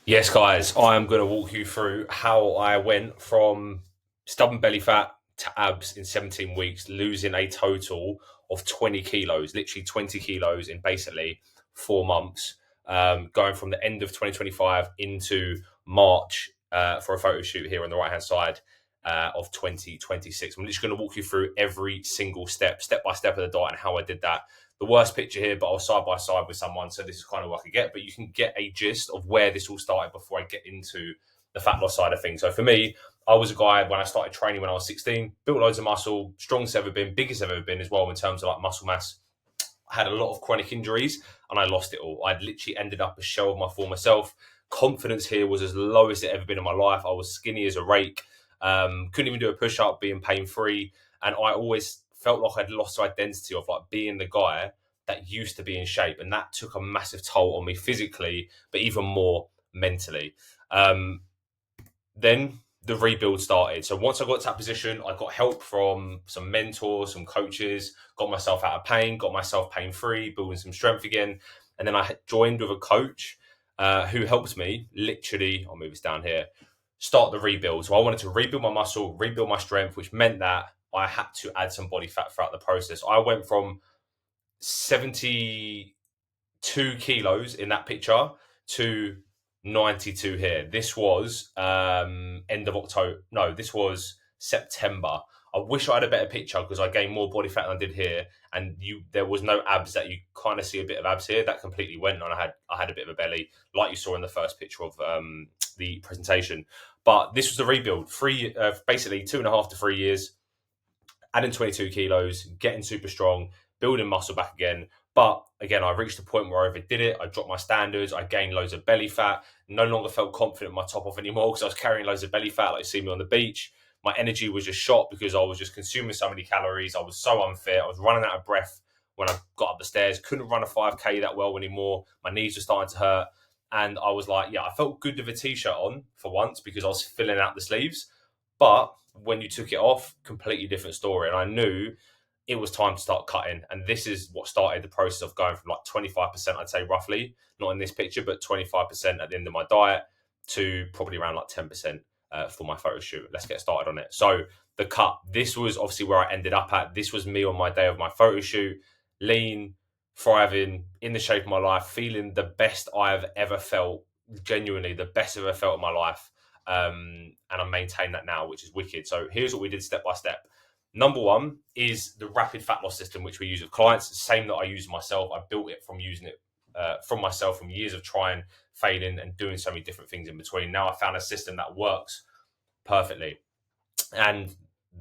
Yes, guys, I am going to walk you through how I went from stubborn belly fat to abs in 17 weeks, losing a total of 20 kilos, literally 20 kilos in basically 4 months, going from the end of 2025 into March for a photo shoot here on the right hand side of 2026. I'm literally going to walk you through every single step by step of the diet and how I did that. The worst picture here, but I was side by side with someone, so this is kind of what I could get. But you can get a gist of where this all started before I get into the fat loss side of things. So for me, I was a guy when I started training when I was 16, built loads of muscle, strongest ever been, biggest ever been as well in terms of like muscle mass. I had a lot of chronic injuries and I lost it all. I'd literally ended up a shell of my former self. Confidence here was as low as it ever been in my life. I was skinny as a rake, couldn't even do a push up, being pain free, and I always felt like I'd lost identity of like being the guy that used to be in shape, and that took a massive toll on me physically, but even more mentally. Um, then the rebuild started. So once I got to that position, I got help from some mentors, some coaches, got myself out of pain, got myself pain free, building some strength again. And then I joined with a coach who helped me literally, I'll move this down here, start the rebuild. So I wanted to rebuild my muscle, rebuild my strength, which meant that I had to add some body fat throughout the process. I went from 72 kilos in that picture to 92 here. This was end of October. No, this was September. I wish I had a better picture because I gained more body fat than I did here, and there was no abs that you kind of see a bit of abs here. That completely went, and I had a bit of a belly, like you saw in the first picture of the presentation. But this was the rebuild. Basically 2.5 to 3 years, adding 22 kilos, getting super strong, building muscle back again. But again, I reached a point where I overdid it. I dropped my standards. I gained loads of belly fat. No longer felt confident in my top off anymore because I was carrying loads of belly fat, like you see me on the beach. My energy was just shot because I was just consuming so many calories. I was so unfit. I was running out of breath when I got up the stairs. Couldn't run a 5K that well anymore. My knees were starting to hurt. And I was like, yeah, I felt good with a t-shirt on for once because I was filling out the sleeves. But when you took it off, completely different story. And I knew it was time to start cutting. And this is what started the process of going from like 25%, I'd say roughly, not in this picture, but 25% at the end of my diet to probably around like 10% for my photo shoot. Let's get started on it. So the cut, this was obviously where I ended up at. This was me on my day of my photo shoot, lean, thriving, in the shape of my life, feeling the best I've ever felt, genuinely the best I've ever felt in my life. And I maintain that now, which is wicked. So here's what we did step by step. Number one is the rapid fat loss system, which we use with clients. The same that I use myself. I built it from using it from myself from years of trying, failing, and doing so many different things in between. Now I found a system that works perfectly. And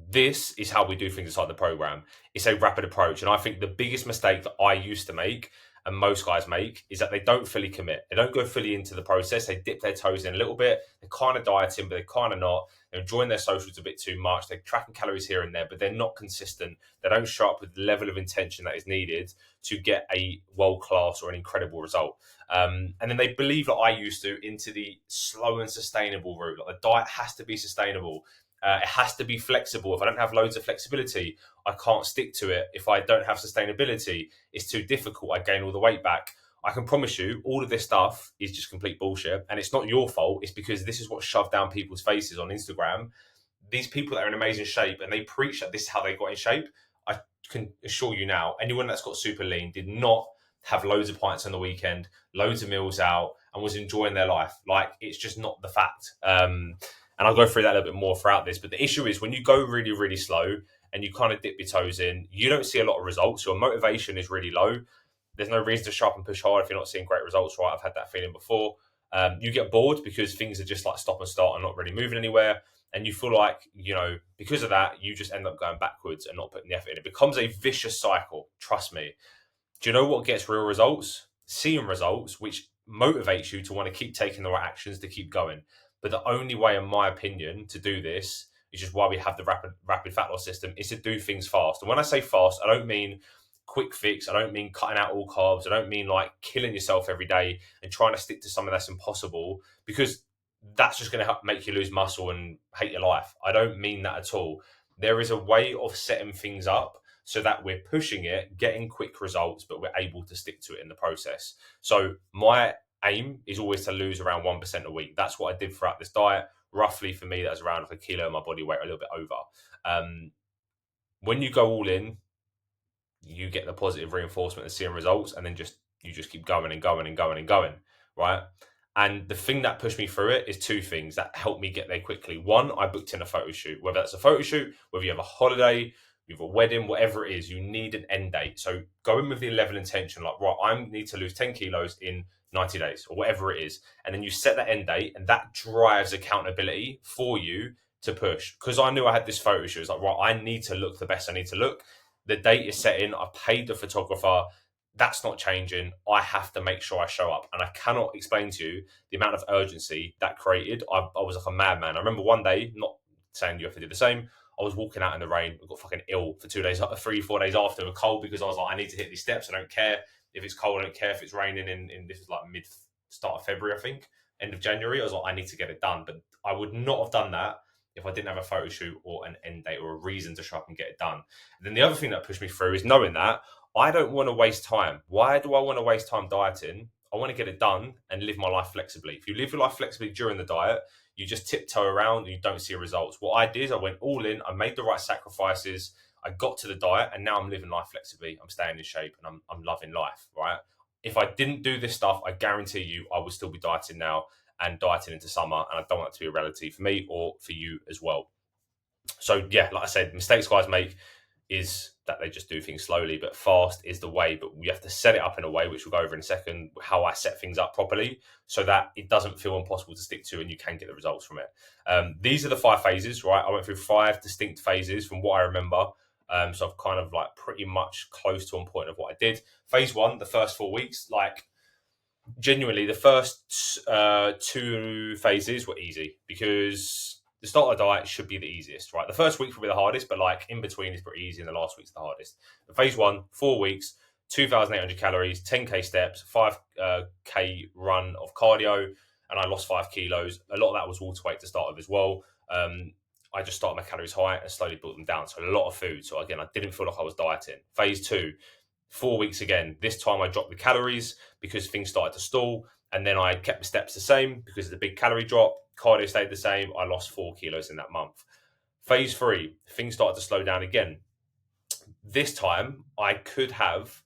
this is how we do things inside the program. It's a rapid approach. And I think the biggest mistake that I used to make and most guys make is that they don't fully commit. They don't go fully into the process. They dip their toes in a little bit. They're kind of dieting, but they're kind of not. They're enjoying their socials a bit too much. They're tracking calories here and there, but they're not consistent. They don't show up with the level of intention that is needed to get a world-class or an incredible result. And then they believe, like I used to, into the slow and sustainable route. Like the diet has to be sustainable. It has to be flexible. If I don't have loads of flexibility, I can't stick to it. If I don't have sustainability, it's too difficult. I gain all the weight back. I can promise you all of this stuff is just complete bullshit. And it's not your fault. It's because this is what's shoved down people's faces on Instagram. These people that are in amazing shape and they preach that this is how they got in shape. I can assure you now, anyone that's got super lean did not have loads of pints on the weekend, loads of meals out, and was enjoying their life. Like, it's just not the fact. And I'll go through that a little bit more throughout this. But the issue is when you go really, really slow and you kind of dip your toes in, you don't see a lot of results. Your motivation is really low. There's no reason to sharp and push hard if you're not seeing great results, right? I've had that feeling before. You get bored because things are just like stop and start and not really moving anywhere. And you feel like, because of that, you just end up going backwards and not putting the effort in. It becomes a vicious cycle. Trust me. Do you know what gets real results? Seeing results, which motivates you to want to keep taking the right actions to keep going. But the only way, in my opinion, to do this, which is why we have the rapid fat loss system, is to do things fast. And when I say fast, I don't mean quick fix. I don't mean cutting out all carbs. I don't mean like killing yourself every day and trying to stick to something that's impossible, because that's just going to make you lose muscle and hate your life. I don't mean that at all. There is a way of setting things up so that we're pushing it, getting quick results, but we're able to stick to it in the process. So my aim is always to lose around 1% a week. That's what I did throughout this diet. Roughly for me, that's around like a kilo of my body weight, a little bit over. When you go all in, you get the positive reinforcement of seeing results, and then you just keep going and going and going and going, right? And the thing that pushed me through it is two things that helped me get there quickly. One, I booked in a photo shoot. Whether that's a photo shoot, whether you have a holiday, you have a wedding, whatever it is, you need an end date. So go in with the level intention, like, right, I need to lose 10 kilos in 90 days or whatever it is. And then you set that end date, and that drives accountability for you to push. Because I knew I had this photo shoot. It's like, right, I need to look the best I need to look. The date is set in. I paid the photographer. That's not changing. I have to make sure I show up. And I cannot explain to you the amount of urgency that created. I was like a madman. I remember one day, not saying you have to do the same, I was walking out in the rain. I got fucking ill for 2 days, 3-4 days after, with cold, because I was like, I need to hit these steps. I don't care if it's cold. I don't care if it's raining in this is like start of February, I think, end of January. I was like, I need to get it done. But I would not have done that if I didn't have a photo shoot or an end date or a reason to show up and get it done. And then the other thing that pushed me through is knowing that I don't want to waste time. Why do I want to waste time dieting? I want to get it done and live my life flexibly. If you live your life flexibly during the diet, you just tiptoe around and you don't see results. What I did, I went all in. I made the right sacrifices. I got to the diet, and now I'm living life flexibly. I'm staying in shape, and I'm loving life, right? If I didn't do this stuff, I guarantee you I would still be dieting now and dieting into summer, and I don't want it to be a reality for me or for you as well. So yeah, like I said, mistakes guys make is that they just do things slowly, but fast is the way. But we have to set it up in a way, which we'll go over in a second, how I set things up properly so that it doesn't feel impossible to stick to and you can get the results from it. These are the 5 phases, right? I went through 5 distinct phases from what I remember. So I've kind of like pretty much close to on point of what I did. Phase 1, the first 4 weeks, like genuinely the first 2 phases were easy, because the start of the diet should be the easiest, right? The first week will be the hardest, but like in between is pretty easy, and the last week's the hardest. But phase 1, 4 weeks, 2,800 calories, 10k steps, 5k run of cardio, and I lost 5 kilos. A lot of that was water weight to start with as well. I just started my calories high and slowly built them down. So a lot of food. So again, I didn't feel like I was dieting. Phase 2, 4 weeks again. This time I dropped the calories because things started to stall. And then I kept the steps the same because of the big calorie drop. Cardio stayed the same. I lost 4 kilos in that month. Phase 3, things started to slow down again. This time I could have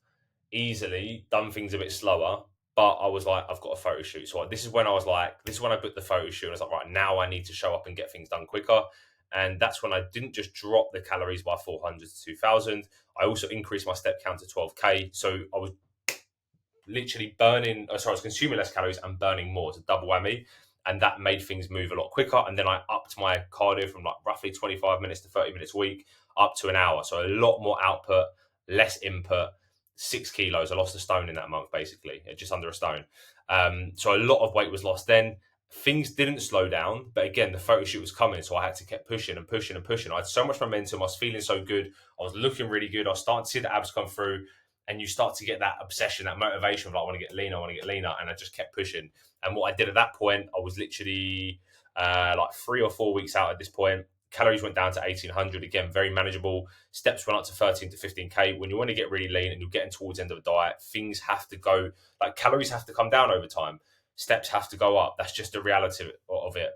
easily done things a bit slower, but I was like, I've got a photo shoot. So this is when I booked the photo shoot, and I was like, right, now I need to show up and get things done quicker. And that's when I didn't just drop the calories by 400 to 2,000. I also increased my step count to 12k. So I was literally I was consuming less calories and burning more. It's a double whammy. And that made things move a lot quicker. And then I upped my cardio from like roughly 25 minutes to 30 minutes a week up to an hour. So a lot more output, less input, 6 kilos. I lost a stone in that month, basically, just under a stone. So a lot of weight was lost then. Things didn't slow down, but again, the photo shoot was coming, so I had to keep pushing and pushing and pushing. I had so much momentum. I was feeling so good. I was looking really good. I was starting to see the abs come through, and you start to get that obsession, that motivation of like, I want to get leaner, and I just kept pushing. And what I did at that point, I was literally like 3 or 4 weeks out at this point. Calories went down to 1,800, again, very manageable. Steps went up to 13 to 15k. When you want to get really lean and you're getting towards the end of the diet, things have to go, like calories have to come down over time. Steps have to go up. That's just the reality of it.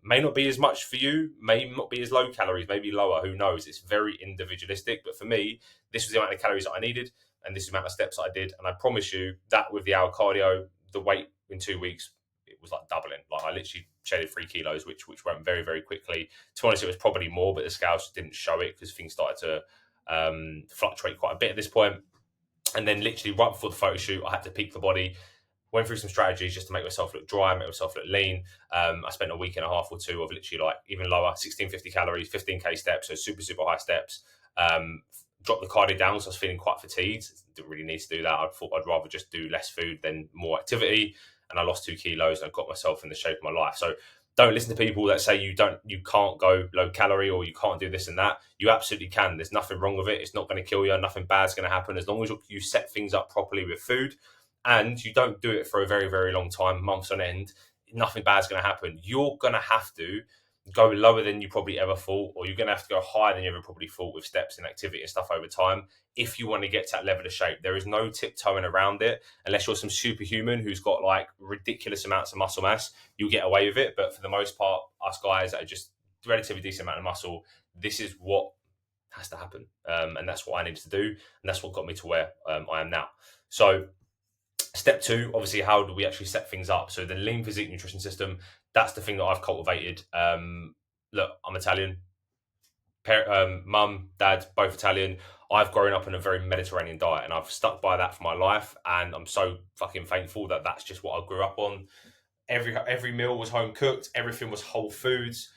May not be as much for you, may not be as low calories, maybe lower, who knows? It's very individualistic. But for me, this was the amount of calories that I needed, and this is the amount of steps that I did. And I promise you that with the hour cardio, the weight in 2 weeks, it was like doubling. Like I literally shedded 3 kilos, which went very, very quickly. To be honest, it was probably more, but the scales didn't show it because things started to fluctuate quite a bit at this point. And then literally right before the photo shoot, I had to peak the body. Went through some strategies just to make myself look dry, make myself look lean. I spent a week and a half or 2 of literally like even lower, 1650 calories, 15k steps, so super, super high steps. Dropped the cardio down, so I was feeling quite fatigued. Didn't really need to do that. I thought I'd rather just do less food than more activity. And I lost 2 kilos and I got myself in the shape of my life. So don't listen to people that say you can't go low calorie or you can't do this and that. You absolutely can. There's nothing wrong with it. It's not going to kill you. Nothing bad's going to happen as long as you set things up properly with food. And you don't do it for a very, very long time, months on end, nothing bad's going to happen. You're going to have to go lower than you probably ever thought, or you're going to have to go higher than you ever probably thought with steps and activity and stuff over time if you want to get to that level of shape. There is no tiptoeing around it unless you're some superhuman who's got like ridiculous amounts of muscle mass. You'll get away with it, but for the most part, us guys that are just relatively decent amount of muscle, this is what has to happen, and that's what I needed to do, and that's what got me to where I am now. So step two, obviously, how do we actually set things up? So the lean physique nutrition system, that's the thing that I've cultivated. Look, I'm Italian. Mum, dad, both Italian. I've grown up on a very Mediterranean diet, and I've stuck by that for my life. And I'm so fucking thankful that that's just what I grew up on. Every meal was home cooked. Everything was whole foods.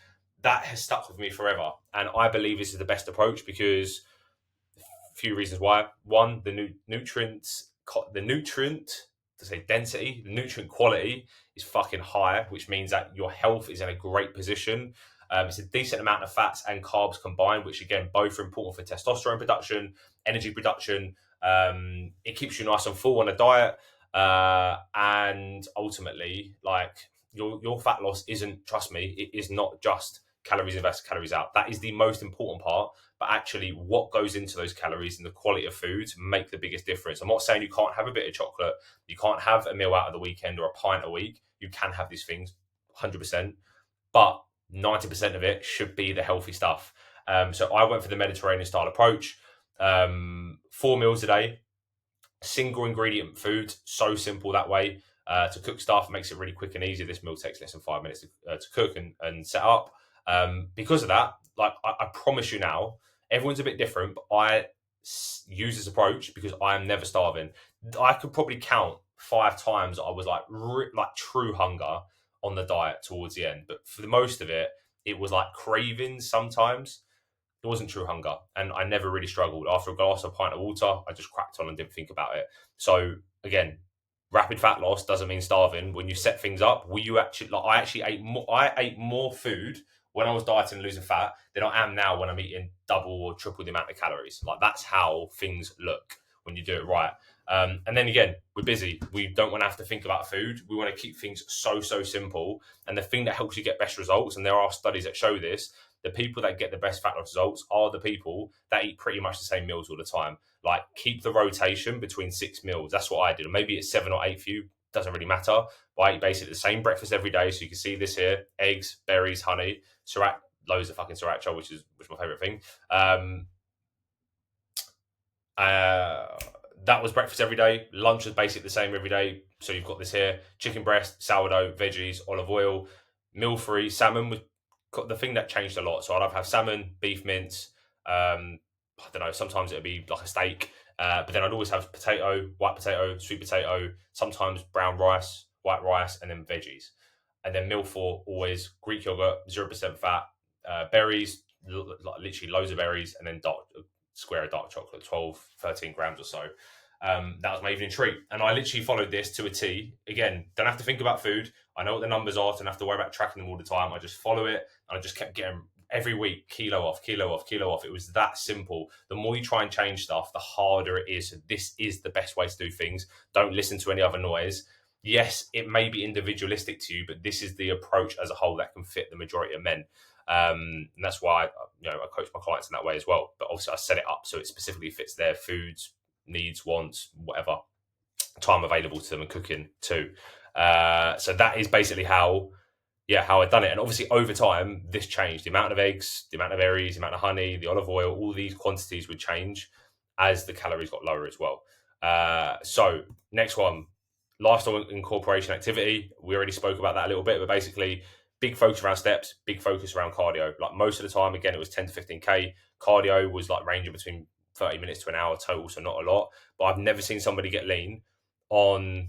That has stuck with me forever, and I believe this is the best approach because few reasons why. One, the nutrient to say density, the nutrient quality is fucking high, which means that your health is in a great position. It's a decent amount of fats and carbs combined, which again both are important for testosterone production, energy production. It keeps you nice and full on a diet, and ultimately, like your fat loss isn't. Trust me, it is not just calories in, calories out. That is the most important part. But actually, what goes into those calories and the quality of foods make the biggest difference. I'm not saying you can't have a bit of chocolate, you can't have a meal out of the weekend or a pint a week. You can have these things, 100%, but 90% of it should be the healthy stuff. So I went for the Mediterranean style approach. 4 meals a day, single ingredient food, so simple that way. To cook stuff makes it really quick and easy. This meal takes less than 5 minutes to cook and set up. Because of that, like I promise you now, everyone's a bit different, but I use this approach because I am never starving. I could probably count 5 times I was like true hunger on the diet towards the end, but for the most of it, it was like cravings sometimes. It wasn't true hunger, and I never really struggled. After a glass of pint of water, I just cracked on and didn't think about it. So again, rapid fat loss doesn't mean starving. When you set things up, I actually ate more. I ate more food when I was dieting and losing fat than I am now when I'm eating double or triple the amount of calories. Like that's how things look when you do it right. And then again, we're busy. We don't want to have to think about food. We want to keep things so simple. And the thing that helps you get best results, and there are studies that show this, the people that get the best fat loss results are the people that eat pretty much the same meals all the time. Like keep the rotation between 6 meals. That's what I did. Or maybe it's 7 or 8 for you. Doesn't really matter. But I eat basically the same breakfast every day. So you can see this here: eggs, berries, honey, loads of fucking sriracha, which is my favorite thing. That was breakfast every day. Lunch was basically the same every day. So you've got this here: chicken breast, sourdough, veggies, olive oil, meal-free. Salmon was the thing that changed a lot. So I'd have salmon, beef mince. I don't know. Sometimes it'd be like a steak, but then I'd always have white potato, sweet potato, sometimes brown rice, white rice, and then veggies. And then meal 4, always Greek yogurt, 0% fat, berries, literally loads of berries, and then square of dark chocolate, 12, 13 grams or so. That was my evening treat. And I literally followed this to a T. Again, don't have to think about food. I know what the numbers are. Don't have to worry about tracking them all the time. I just follow it. And I just kept getting every week, kilo off, kilo off, kilo off. It was that simple. The more you try and change stuff, the harder it is. So this is the best way to do things. Don't listen to any other noise. Yes, it may be individualistic to you, but this is the approach as a whole that can fit the majority of men. And that's why I coach my clients in that way as well. But obviously, I set it up so it specifically fits their foods, needs, wants, whatever time available to them, and cooking too. So that is basically how I've done it. And obviously, over time, this changed. The amount of eggs, the amount of berries, the amount of honey, the olive oil, all these quantities would change as the calories got lower as well. So next one. Lifestyle incorporation activity. We already spoke about that a little bit, but basically big focus around steps, big focus around cardio. Like most of the time, again, it was 10 to 15K. Cardio was like ranging between 30 minutes to an hour total, so not a lot. But I've never seen somebody get lean on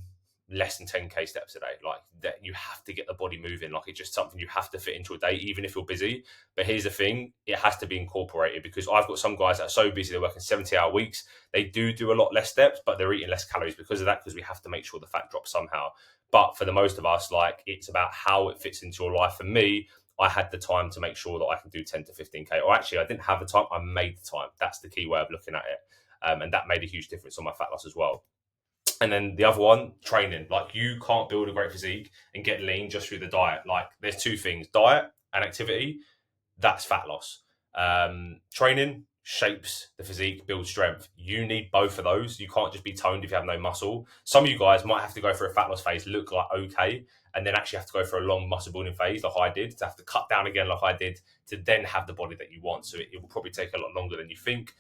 less than 10K steps a day. Like that, you have to get the body moving. Like it's just something you have to fit into a day, even if you're busy. But here's the thing, it has to be incorporated, because I've got some guys that are so busy, they're working 70-hour weeks. They do a lot less steps, but they're eating less calories because of that, because we have to make sure the fat drops somehow. But for the most of us, like it's about how it fits into your life. For me, I had the time to make sure that I can do 10 to 15K. Or actually, I didn't have the time, I made the time. That's the key way of looking at it. And that made a huge difference on my fat loss as well. And then the other one, training. Like you can't build a great physique and get lean just through the diet. Like there's 2 things: diet and activity, that's fat loss. Training shapes the physique, builds strength. You need both of those. You can't just be toned if you have no muscle. Some of you guys might have to go for a fat loss phase, look like okay, and then actually have to go for a long muscle building phase like I did, to have to cut down again like I did, to then have the body that you want. So it will probably take a lot longer than you think.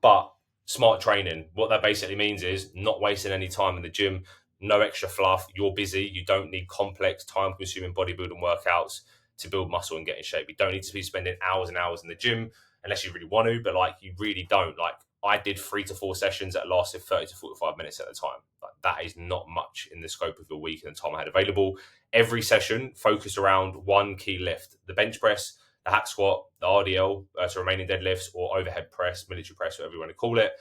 But smart training, what that basically means is not wasting any time in the gym, no extra fluff. You're busy. You don't need complex, time consuming bodybuilding workouts to build muscle and get in shape. You don't need to be spending hours and hours in the gym unless you really want to, but like you really don't. Like I did 3 to 4 sessions that lasted 30 to 45 minutes at a time. Like that is not much in the scope of your week and the time I had available. Every session focused around one key lift: the bench press, the hack squat, the RDL, so remaining deadlifts, or overhead press, military press, whatever you want to call it.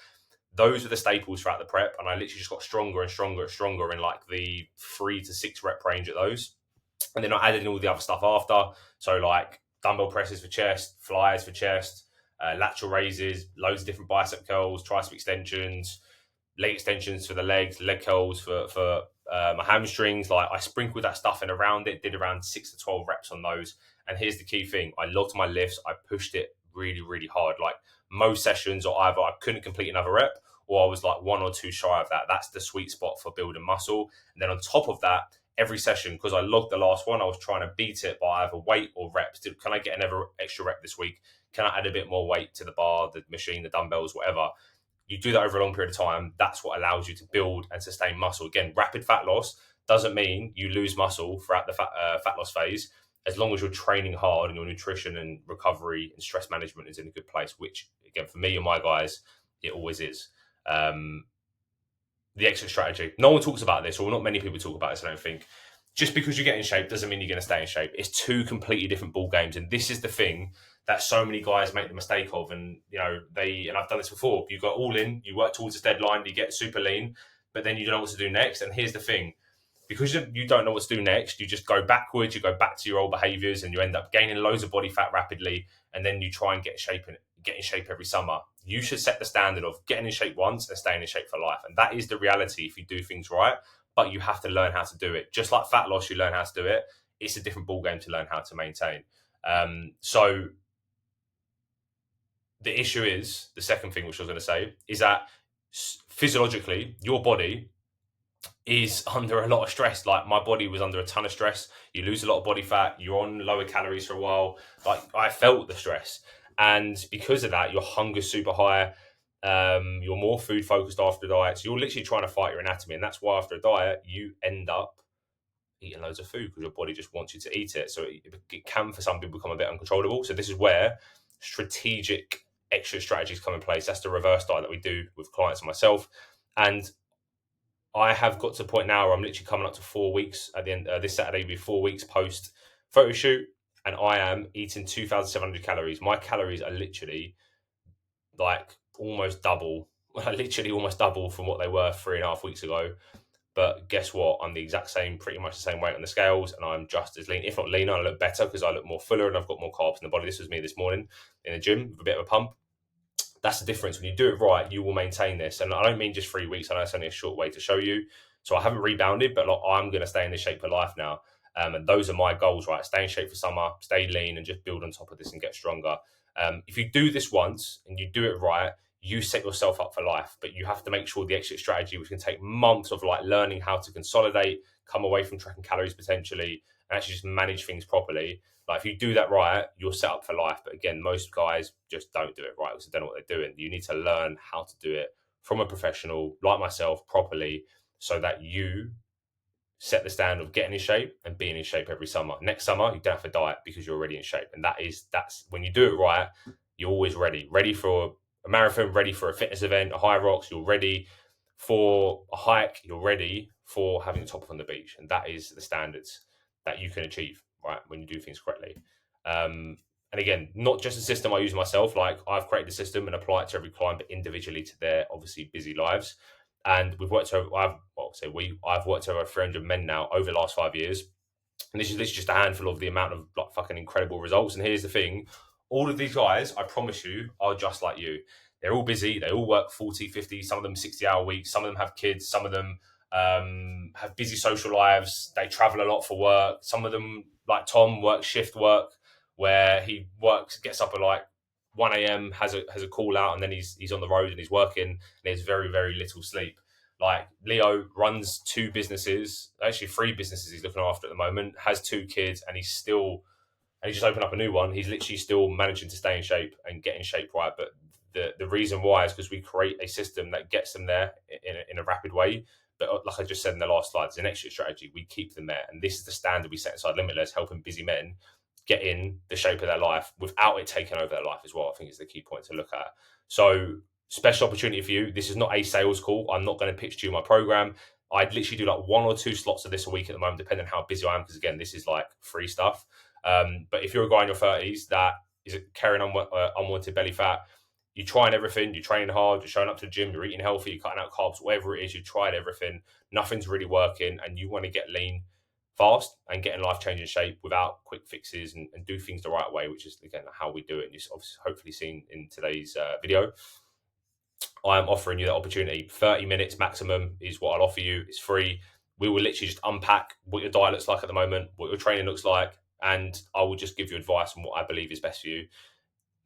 Those are the staples throughout the prep, and I literally just got stronger and stronger and stronger in like the 3 to 6 rep range at those. And then I added in all the other stuff after. So like dumbbell presses for chest, flyers for chest, lateral raises, loads of different bicep curls, tricep extensions, leg extensions for the legs, leg curls for my hamstrings. Like I sprinkled that stuff in around it, did around 6 to 12 reps on those. And here's the key thing: I logged my lifts, I pushed it really, really hard. Like most sessions, or either I couldn't complete another rep, or I was like 1 or 2 shy of that. That's the sweet spot for building muscle. And then on top of that, every session, because I logged the last one, I was trying to beat it by either weight or reps. Can I get another extra rep this week? Can I add a bit more weight to the bar, the machine, the dumbbells, whatever? You do that over a long period of time. That's what allows you to build and sustain muscle. Again, rapid fat loss doesn't mean you lose muscle throughout the fat loss phase, as long as you're training hard and your nutrition and recovery and stress management is in a good place, which, again, for me and my guys, it always is. The exit strategy. No one talks about this, or not many people talk about this, I don't think. Just because you get in shape doesn't mean you're going to stay in shape. It's 2 completely different ball games. And this is the thing that so many guys make the mistake of. And, you know, and I've done this before. You got all in, you work towards this deadline, you get super lean, but then you don't know what to do next. And here's the thing: because you don't know what to do next, you just go backwards, you go back to your old behaviors, and you end up gaining loads of body fat rapidly. And then you try and get in shape every summer. You should set the standard of getting in shape once and staying in shape for life. And that is the reality if you do things right, but you have to learn how to do it. Just like fat loss, you learn how to do it. It's a different ballgame to learn how to maintain. So the issue is, the second thing which I was going to say, is that physiologically, your body is under a lot of stress. Like my body was under a ton of stress. You lose a lot of body fat, you're on lower calories for a while. Like I felt the stress. And because of that, your hunger's super high. You're more food focused after diets. You're literally trying to fight your anatomy. And that's why after a diet, you end up eating loads of food because your body just wants you to eat it. So it can, for some people, become a bit uncontrollable. So this is where strategic extra strategies come in place. That's the reverse diet that we do with clients and myself. And I have got to the point now where I'm literally coming up to 4 weeks at the end. This Saturday will be 4 weeks post photo shoot, and I am eating 2,700 calories. My calories are literally like almost double, literally almost double from what they were 3.5 weeks ago. But guess what? I'm the exact same, pretty much the same weight on the scales, and I'm just as lean, if not leaner. I look better because I look more fuller and I've got more carbs in the body. This was me this morning in the gym with a bit of a pump. That's the difference. When you do it right, you will maintain this. And I don't mean just 3 weeks. I know it's only a short way to show you. So I haven't rebounded, but like, I'm going to stay in this shape for life now. And those are my goals, right? Stay in shape for summer, stay lean, and just build on top of this and get stronger. If you do this once and you do it right, you set yourself up for life. But you have to make sure the exit strategy, which can take months of like learning how to consolidate, come away from tracking calories potentially, and actually just manage things properly. Like if you do that right, you're set up for life. But again, most guys just don't do it right because they don't know what they're doing. You need to learn how to do it from a professional like myself properly, so that you set the standard of getting in shape and being in shape every summer. Next summer, you don't have to diet because you're already in shape. And that's when you do it right, you're always ready for a marathon, ready for a fitness event, a high rocks, you're ready for a hike, you're ready for having a top off on the beach. And that is the standards that you can achieve, right, when you do things correctly. And again, not just a system I use myself. Like I've created a system and apply it to every client, but individually to their obviously busy lives. And we've worked over, I've worked over 300 men now over the last 5 years. And this is just a handful of the amount of like fucking incredible results. And here's the thing: all of these guys, I promise you, are just like you. They're all busy. They all work 40, 50, some of them 60-hour weeks. Some of them have kids. Some of them have busy social lives. They travel a lot for work. Some of them, like Tom, work shift work where he works, gets up at like 1 a.m., has a call out, and then he's on the road and he's working, and there's very, very little sleep. Like Leo runs two businesses, actually three businesses he's looking after at the moment, has two kids, and he's just opened up a new one. He's literally still managing to stay in shape and get in shape right. But the reason why is because we create a system that gets them there in a rapid way. But like I just said in the last slide, it's an exit strategy. We keep them there. And this is the standard we set inside Limitless, helping busy men get in the shape of their life without it taking over their life as well. I think is the key point to look at. So special opportunity for you. This is not a sales call. I'm not going to pitch to you my program. I'd literally do like 1 or 2 slots of this a week at the moment, depending on how busy I am. Because again, this is like free stuff. But if you're a guy in your 30s that is carrying on unwanted belly fat, you're trying everything, you're training hard, you're showing up to the gym, you're eating healthy, you're cutting out carbs, whatever it is, you've tried everything, nothing's really working, and you want to get lean fast and get in life-changing shape without quick fixes and do things the right way, which is, again, how we do it. And you've obviously hopefully seen in today's video. I am offering you that opportunity. 30 minutes maximum is what I'll offer you. It's free. We will literally just unpack what your diet looks like at the moment, what your training looks like, and I will just give you advice on what I believe is best for you.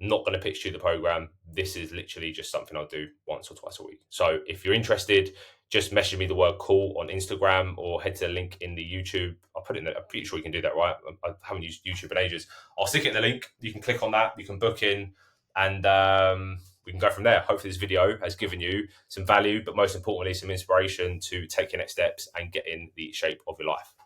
Not going to pitch you the program. This is literally just something I'll do once or twice a week. So if you're interested, just message me the word call on Instagram or head to the link in the YouTube. I'll put it in there. I'm pretty sure you can do that, right? I haven't used YouTube in ages. I'll stick it in the link. You can click on that. You can book in, and we can go from there. Hopefully this video has given you some value, but most importantly, some inspiration to take your next steps and get in the shape of your life.